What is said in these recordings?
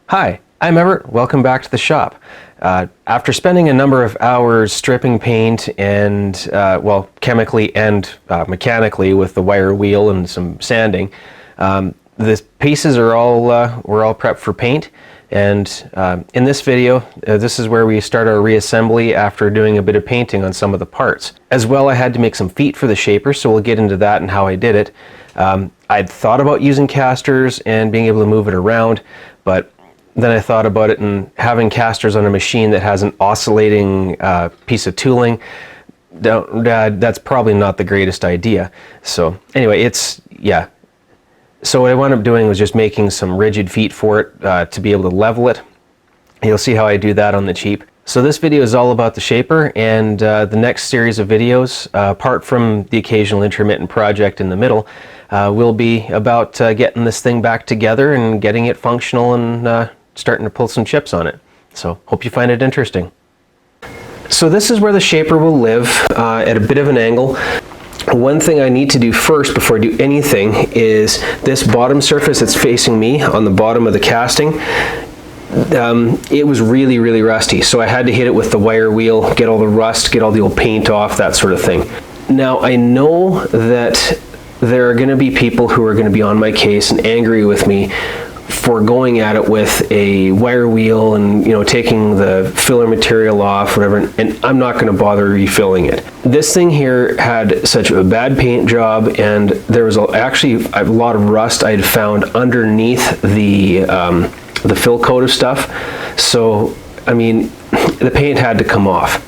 Hi, I'm Everett. Welcome back to the shop. After spending a number of hours stripping paint and, well, chemically and mechanically with the wire wheel and some sanding, the pieces are all we're all prepped for paint. And in this video, this is where we start our reassembly after doing a bit of painting on some of the parts. As well, I had to make some feet for the shaper, so we'll get into that and how I did it. I'd thought about using casters and being able to move it around, but then I thought about it, and having casters on a machine that has an oscillating piece of tooling, that's probably not the greatest idea. So anyway, yeah. So what I wound up doing was just making some rigid feet for it to be able to level it. You'll see how I do that on the cheap. So this video is all about the shaper, and the next series of videos, apart from the occasional intermittent project in the middle, will be about getting this thing back together and getting it functional and starting to pull some chips on it. So hope you find it interesting. So this is where the shaper will live at a bit of an angle. One thing I need to do first before I do anything is this bottom surface that's facing me on the bottom of the casting. It was really rusty, so I had to hit it with the wire wheel, get all the rust, get all the old paint off, that sort of thing. Now I know that there are going to be people who are going to be on my case and angry with me for going at it with a wire wheel and, you know, taking the filler material off, whatever, and I'm not going to bother refilling it. This thing here had such a bad paint job, and there was actually a lot of rust I had found underneath the fill coat of stuff. So, I mean, the paint had to come off.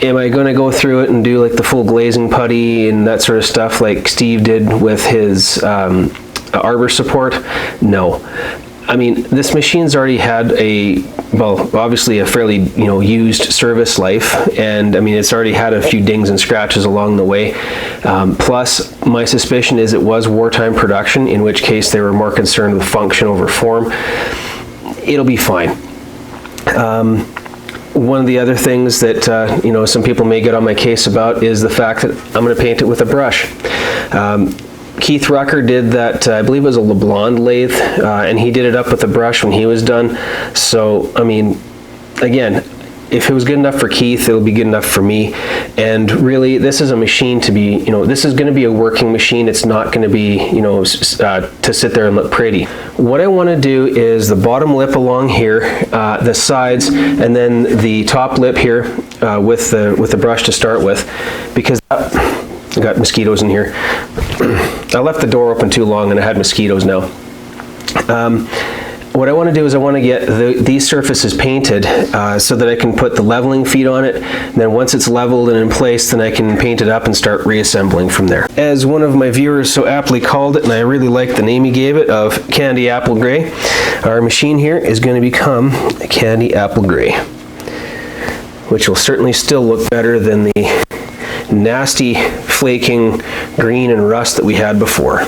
Am I going to go through it and do like the full glazing putty and that sort of stuff like Steve did with his arbor support? No. I mean, this machine's already had well, obviously a fairly, used service life, and I mean, it's already had a few dings and scratches along the way. Plus, my suspicion is it was wartime production, in which case they were more concerned with function over form. It'll be fine. One of the other things that, some people may get on my case about is the fact that I'm going to paint it with a brush. Keith Rucker did that, I believe it was a LeBlanc lathe, and he did it up with a brush when he was done. So, I mean, again, if it was good enough for Keith, it'll be good enough for me. And really, this is a machine to be, this is going to be a working machine. It's not going to be, to sit there and look pretty. What I want to do is the bottom lip along here, the sides, and then the top lip here with the brush to start with, because I got mosquitoes in here. I left the door open too long and I had mosquitoes now. What I want to do is I want to get these surfaces painted so that I can put the leveling feet on it. And then once it's leveled and in place, then I can paint it up and start reassembling from there. As one of my viewers so aptly called it, and I really like the name he gave it, of Candy Apple Gray, our machine here is going to become Candy Apple Gray, which will certainly still look better than the nasty flaking green and rust that we had before.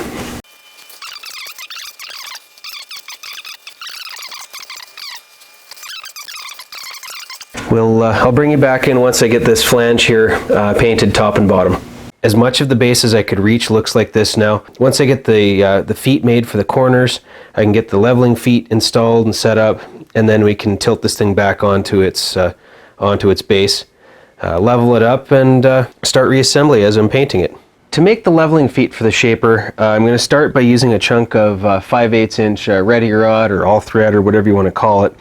I'll bring you back in once I get this flange here painted top and bottom. As much of the base as I could reach looks like this now. Once I get the feet made for the corners, I can get the leveling feet installed and set up, and then we can tilt this thing back onto its base. Level it up and start reassembly as I'm painting it. To make the leveling feet for the shaper, I'm going to start by using a chunk of 5/8 inch ready rod or all thread or whatever you want to call it,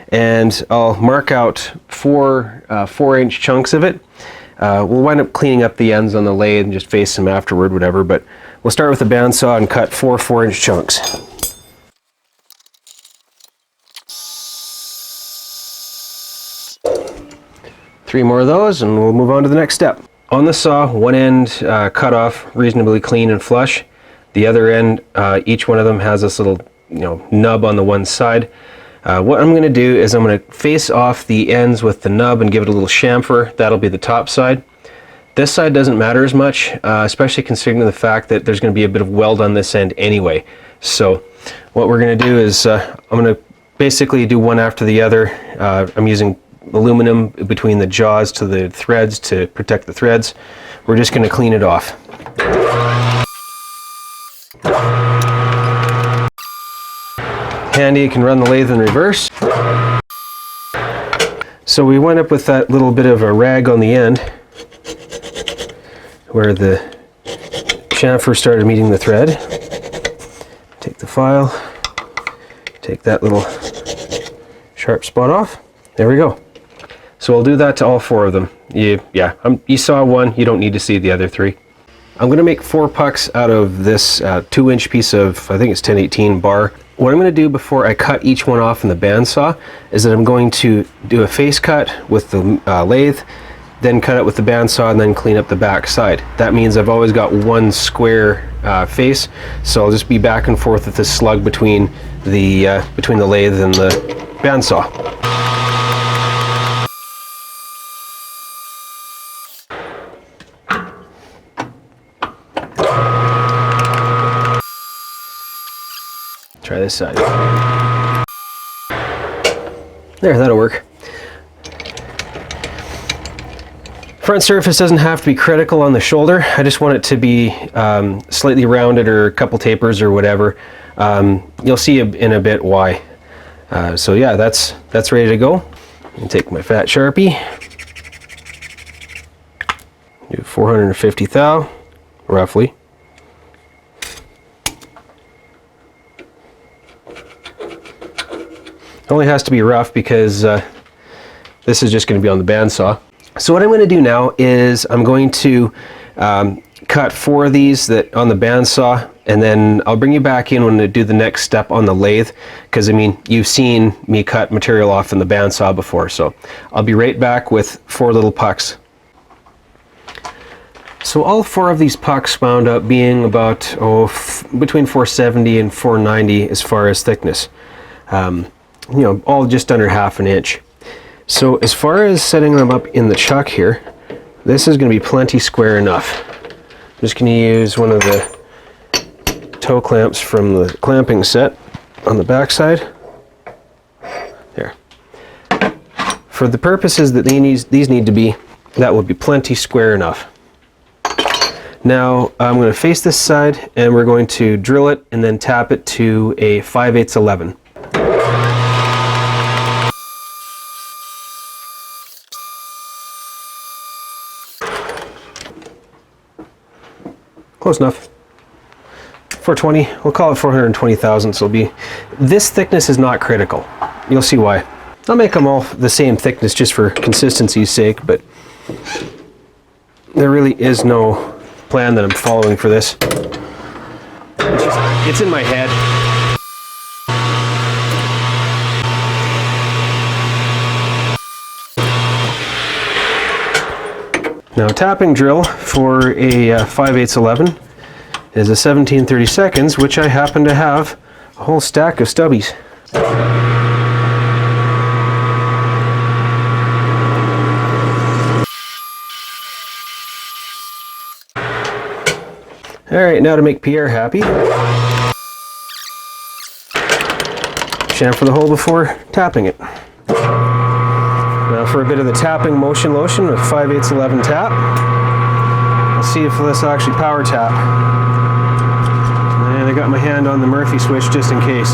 and I'll mark out four 4-inch chunks of it. We'll wind up cleaning up the ends on the lathe and just face them afterward, whatever, but we'll start with a bandsaw and cut 4 4-inch chunks. Three more of those and we'll move on to the next step. On the saw, one end cut off reasonably clean and flush. The other end, each one of them has this little nub on the one side. What I'm going to do is I'm going to face off the ends with the nub and give it a little chamfer. That'll be the top side. This side doesn't matter as much, especially considering the fact that there's going to be a bit of weld on this end anyway. So what we're going to do is I'm going to basically do one after the other. I'm using aluminum between the jaws to the threads to protect the threads. We're just going to clean it off. handy, you can run the lathe in reverse. So we went up with that little bit of a rag on the end where the chamfer started meeting the thread. Take the file, take that little sharp spot off. There we go. So I'll do that to all 4 of them. You saw one, you don't need to see the other 3. I'm going to make 4 pucks out of this 2-inch piece of, I think it's 1018 bar. What I'm going to do before I cut each one off in the bandsaw is that I'm going to do a face cut with the lathe, then cut it with the bandsaw, and then clean up the back side. That means I've always got one square face, so I'll just be back and forth with this slug between the lathe and the bandsaw. Try this side. There, that'll work. Front surface doesn't have to be critical on the shoulder. I just want it to be slightly rounded or a couple tapers or whatever. You'll see in a bit why. So yeah, that's ready to go. I'll take my fat Sharpie. Do 450 thou, roughly. It only has to be rough because this is just going to be on the bandsaw. So what I'm going to do now is I'm going to cut 4 of these on the bandsaw, and then I'll bring you back in when I do the next step on the lathe, because I mean, you've seen me cut material off in the bandsaw before. So I'll be right back with 4 little pucks. So all 4 of these pucks wound up being about between 470 and 490 as far as thickness. You know, all just under ½ an inch. So as far as setting them up in the chuck here, this is going to be plenty square enough. I'm just going to use one of the toe clamps from the clamping set on the back side. There. For the purposes that these need to be, that will be plenty square enough. Now I'm going to face this side, and we're going to drill it and then tap it to a 5/8 11. Close enough. 420, we'll call it 420 thousandths. Will be. This thickness is not critical. You'll see why. I'll make them all the same thickness just for consistency's sake, but there really is no plan that I'm following for this. It's in my head. Now, tapping drill for a 5/8 11 is a 17/32, which I happen to have a whole stack of stubbies. All right, now to make Pierre happy, chamfer the hole before tapping it. Now for a bit of the tapping motion lotion with 5/8 11 tap. Let's see if this will actually power tap. And I got my hand on the Murphy switch just in case.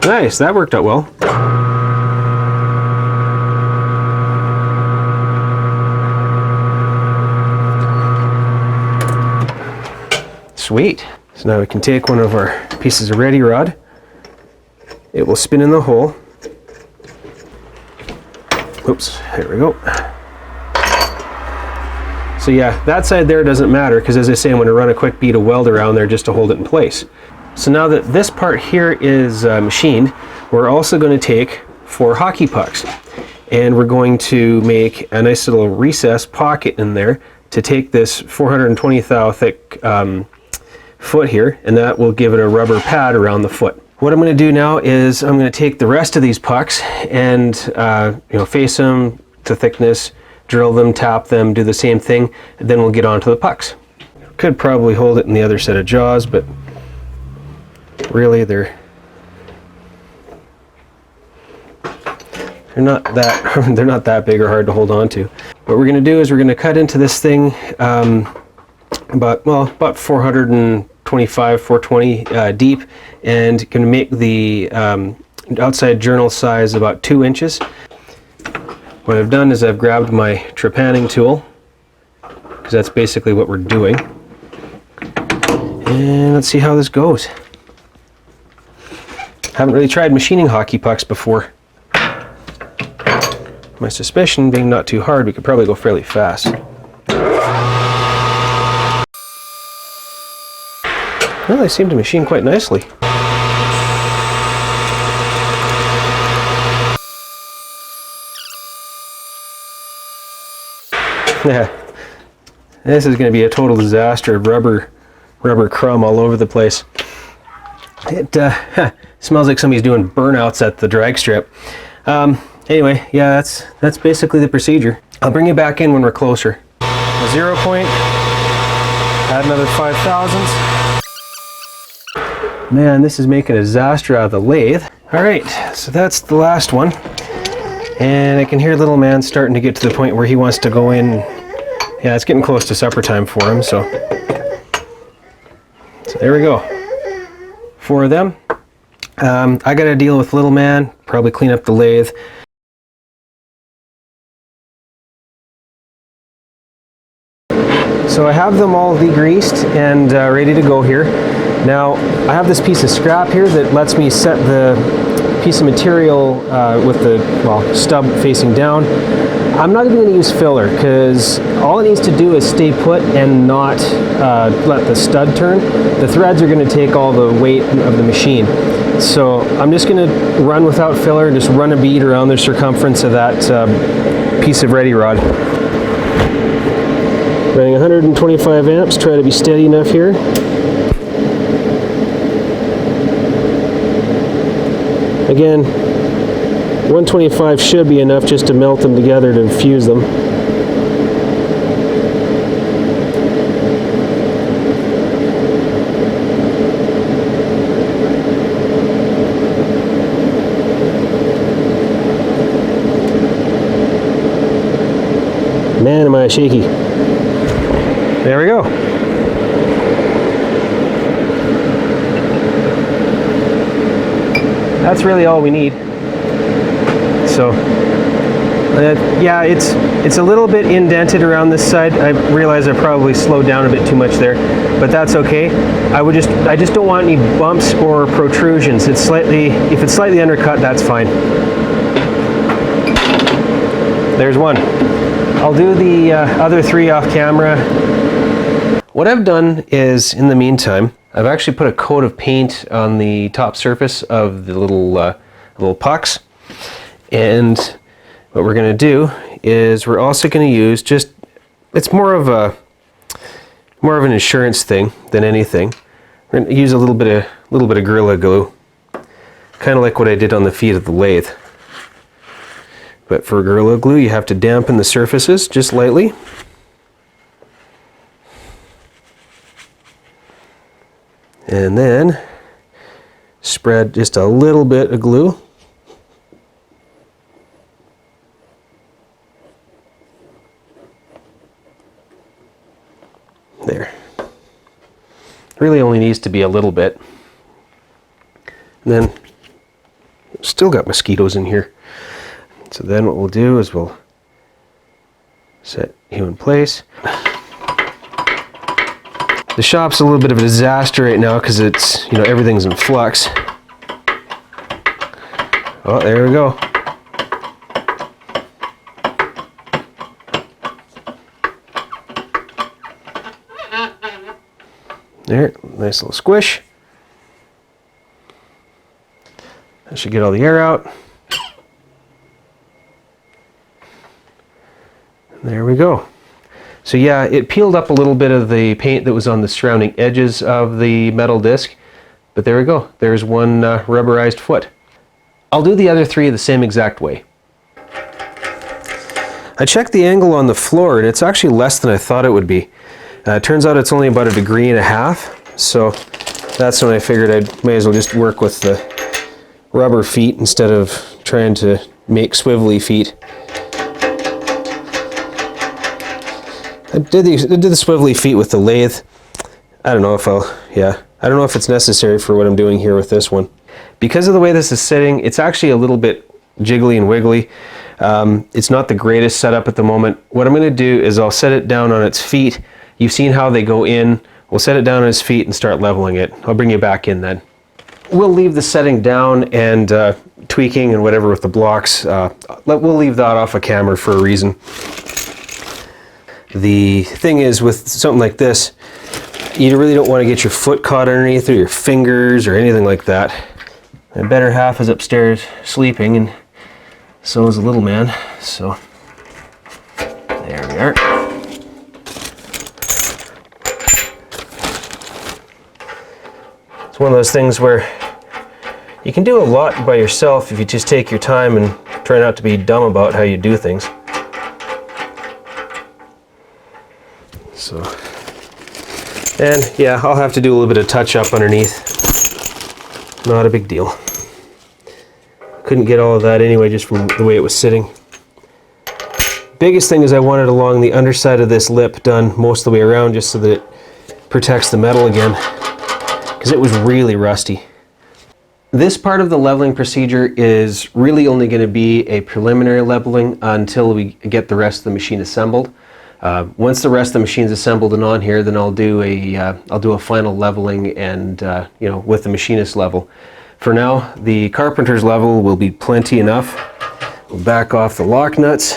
Nice, that worked out well. Sweet. So now we can take one of our pieces of ready rod. It will spin in the hole. Oops, there we go. So yeah, that side there doesn't matter because, as I say, I'm going to run a quick bead of weld around there just to hold it in place. So now that this part here is machined, we're also going to take 4 hockey pucks, and we're going to make a nice little recessed pocket in there to take this 420 thou thick foot here, and that will give it a rubber pad around the foot. What I'm going to do now is I'm going to take the rest of these pucks and face them to thickness, drill them, tap them, do the same thing, and then we'll get onto the pucks. Could probably hold it in the other set of jaws, but really they're not that they're not that big or hard to hold on to. What we're going to do is we're going to cut into this thing about 425, 420 deep, and can make the outside journal size about 2 inches. What I've done is I've grabbed my trepanning tool, because that's basically what we're doing. And let's see how this goes. Haven't really tried machining hockey pucks before. My suspicion being not too hard, we could probably go fairly fast. Well, they seem to machine quite nicely. Yeah, this is going to be a total disaster of rubber crumb all over the place. It smells like somebody's doing burnouts at the drag strip. Anyway, yeah, that's basically the procedure. I'll bring you back in when we're closer. A 0 point, add another 5 thousandths. Man, this is making a disaster out of the lathe. All right, so that's the last one. And I can hear little man starting to get to the point where he wants to go in. Yeah, it's getting close to supper time for him, so there we go. 4 of them. I got to deal with little man, probably clean up the lathe. So I have them all degreased and ready to go here. Now, I have this piece of scrap here that lets me set the piece of material with the stub facing down. I'm not even going to use filler because all it needs to do is stay put and not let the stud turn. The threads are going to take all the weight of the machine. So I'm just going to run without filler and just run a bead around the circumference of that piece of ready rod. Running 125 amps, try to be steady enough here. Again, 125 should be enough just to melt them together to fuse them. Man, am I shaky. There we go. That's really all we need. So, yeah, it's a little bit indented around this side. I realize I probably slowed down a bit too much there, but that's okay. I just don't want any bumps or protrusions. If it's slightly undercut, that's fine. There's one. I'll do the other 3 off camera. What I've done is, in the meantime, I've actually put a coat of paint on the top surface of the little pucks. And what we're going to do is we're also going to use it's more of an insurance thing than anything. We're going to use a little bit of Gorilla Glue, kind of like what I did on the feet of the lathe. But for Gorilla Glue, you have to dampen the surfaces just lightly. And then spread just a little bit of glue. There. Really only needs to be a little bit. And then still got mosquitoes in here. So then what we'll do is we'll set you in place. The shop's a little bit of a disaster right now because it's, everything's in flux. Oh, there we go. There, nice little squish. That should get all the air out. There we go. So yeah, it peeled up a little bit of the paint that was on the surrounding edges of the metal disc, but there we go. There's one rubberized foot. I'll do the other 3 the same exact way. I checked the angle on the floor and it's actually less than I thought it would be. It turns out it's only about 1.5 degrees, so that's when I figured I may as well just work with the rubber feet instead of trying to make swivelly feet. I did the swivelly feet with the lathe. I don't know if I don't know if it's necessary for what I'm doing here with this one. Because of the way this is sitting, it's actually a little bit jiggly and wiggly. It's not the greatest setup at the moment. What I'm going to do is I'll set it down on its feet. You've seen how they go in. We'll set it down on its feet and start leveling it. I'll bring you back in then. We'll leave the setting down and tweaking and whatever with the blocks. We'll leave that off of camera for a reason. The thing is, with something like this, you really don't want to get your foot caught underneath or your fingers or anything like that. My better half is upstairs sleeping, and so is the little man. So there we are. It's one of those things where you can do a lot by yourself if you just take your time and try not to be dumb about how you do things. So, and yeah, I'll have to do a little bit of touch up underneath. Not a big deal. Couldn't get all of that anyway, just from the way it was sitting. Biggest thing is I wanted along the underside of this lip done most of the way around, just so that it protects the metal again, because it was really rusty. This part of the leveling procedure is really only going to be a preliminary leveling until we get the rest of the machine assembled. Once the rest of the machine's assembled and on here, then I'll do a final leveling and with the machinist level. For now, the carpenter's level will be plenty enough. We'll back off the lock nuts.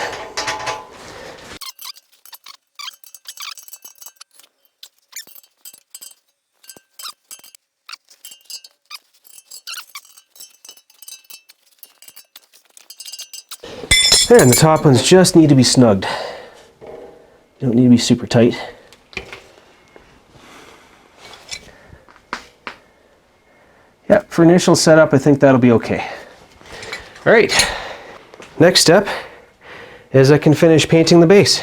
There, and the top ones just need to be snugged. Don't need to be super tight. Yep, for initial setup, I think that'll be okay. All right, next step is I can finish painting the base.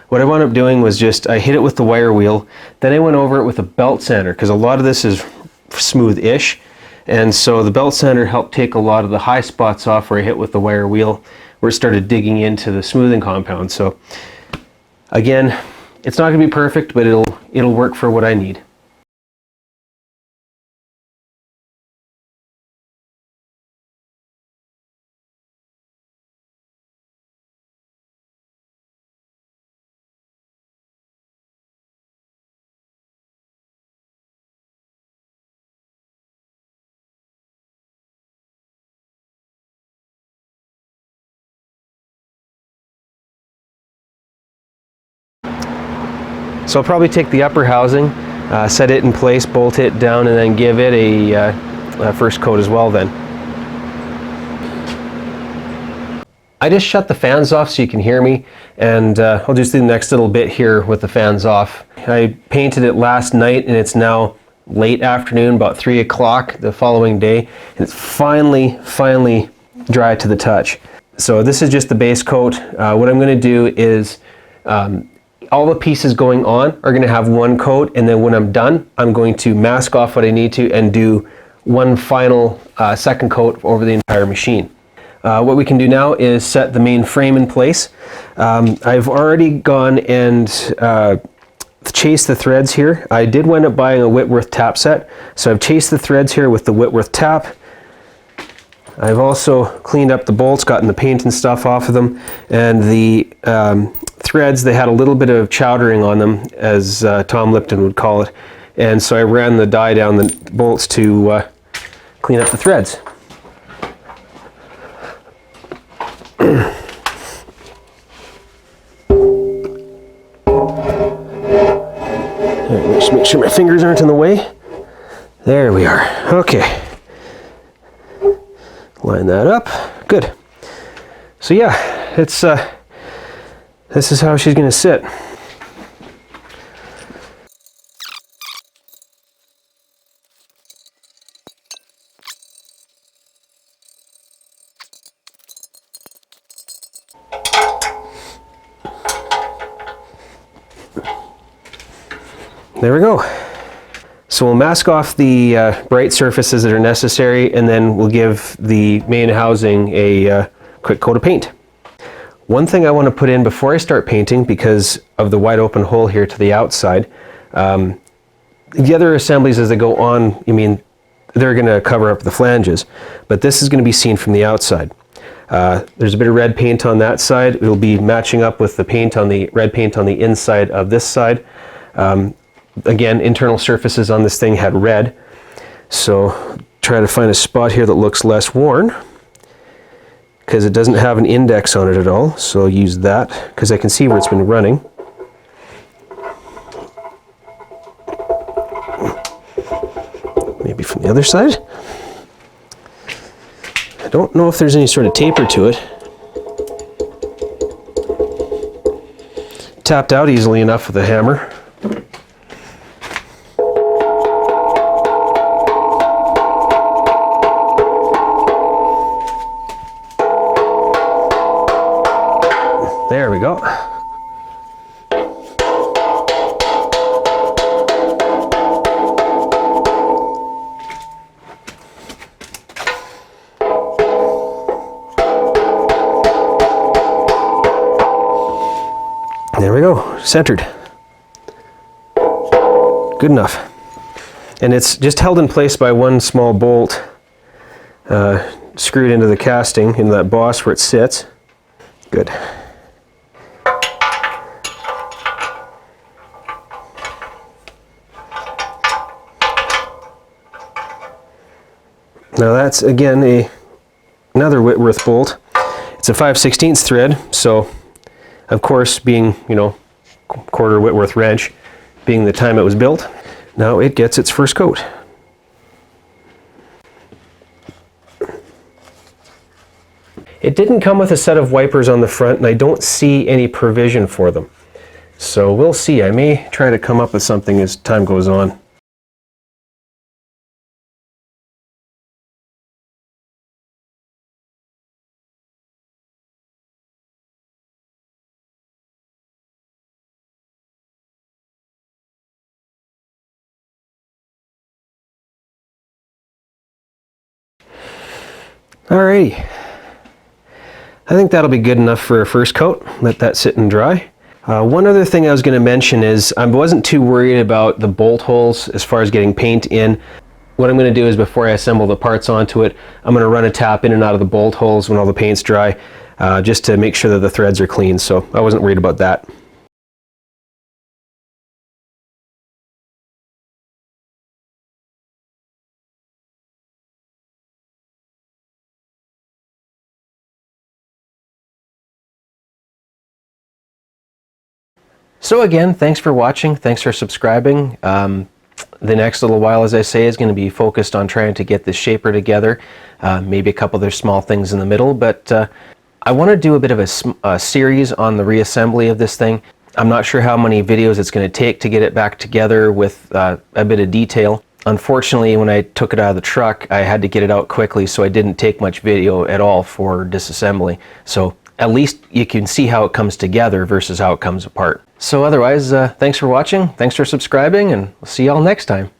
What I wound up doing was I hit it with the wire wheel, then I went over it with a belt sander, because a lot of this is smooth-ish, and so the belt sander helped take a lot of the high spots off where I hit with the wire wheel, where it started digging into the smoothing compound. So again, it's not going to be perfect, but it'll work for what I need. So I'll probably take the upper housing, set it in place, bolt it down, and then give it a first coat as well then. I just shut the fans off so you can hear me, and I'll just do the next little bit here with the fans off. I painted it last night, and it's now late afternoon, about 3 o'clock the following day, and it's finally dry to the touch. So this is just the base coat. What I'm going to do is all the pieces going on are going to have one coat, and then when I'm done, I'm going to mask off what I need to and do one final second coat over the entire machine. What we can do now is set the main frame in place. I've already gone and chased the threads here. I did wind up buying a Whitworth tap set, so I've chased the threads here with the Whitworth tap. I've also cleaned up the bolts, gotten the paint and stuff off of them, and the threads, they had a little bit of chowdering on them, as Tom Lipton would call it, and so I ran the dye down the bolts to clean up the threads. Just make sure my fingers aren't in the way. There we are. Okay. Line that up. Good. So yeah, it's this is how she's going to sit. There we go. So we'll mask off the bright surfaces that are necessary, and then we'll give the main housing a quick coat of paint. One thing I want to put in before I start painting, because of the wide open hole here to the outside, the other assemblies as they go on, they're going to cover up the flanges, but this is going to be seen from the outside. There's a bit of red paint on that side. It'll be matching up with the paint on the red paint on the inside of this side. Again, internal surfaces on this thing had red, so try to find a spot here that looks less worn, because it doesn't have an index on it at all, so I'll use that because I can see where it's been running. Maybe from the other side. I don't know if there's any sort of taper to it. Tapped out easily enough with a hammer. There we go. There we go, centered. Good enough. And it's just held in place by one small bolt screwed into the casting, into that boss where it sits. Good. Now that's again another Whitworth bolt. It's a 5/16 thread, so of course, being, quarter Whitworth wrench, being the time it was built, now it gets its first coat. It didn't come with a set of wipers on the front, and I don't see any provision for them. So we'll see. I may try to come up with something as time goes on. Alrighty, I think that'll be good enough for a first coat. Let that sit and dry. One other thing I was going to mention is I wasn't too worried about the bolt holes as far as getting paint in. What I'm going to do is before I assemble the parts onto it, I'm going to run a tap in and out of the bolt holes when all the paint's dry, just to make sure that the threads are clean, so I wasn't worried about that. So again, thanks for watching, thanks for subscribing. The next little while, as I say, is going to be focused on trying to get this shaper together, maybe a couple other small things in the middle, but I want to do a bit of a series on the reassembly of this thing. I'm not sure how many videos it's going to take to get it back together with a bit of detail. Unfortunately, when I took it out of the truck, I had to get it out quickly, so I didn't take much video at all for disassembly. So at least you can see how it comes together versus how it comes apart. So otherwise, thanks for watching, thanks for subscribing, and we'll see y'all next time.